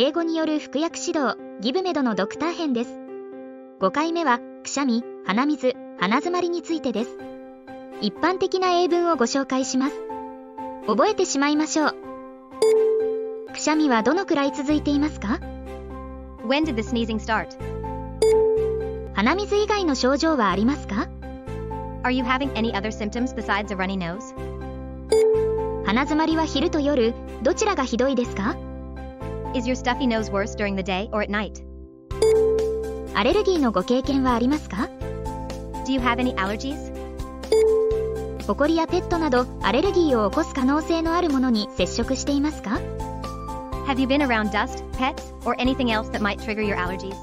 英語による服薬指導、ギブメドのドクター編です。5回目は、くしゃみ、鼻水、鼻詰まりについてです。一般的な英文をご紹介します。覚えてしまいましょう。くしゃみはどのくらい続いていますか？ When did the sneezing start? 鼻水以外の症状はありますか？ Are you having any other symptoms besides a runny nose? 鼻詰まりは昼と夜、どちらがひどいですか？ Is your stuffy nose worse during the day or at night? アレルギーのご経験はありますか？ Do you have any allergies? ホコリやペットなどアレルギーを起こす可能性のあるものに接触していますか？ Have you been around dust, pets, or anything else that might trigger your allergies?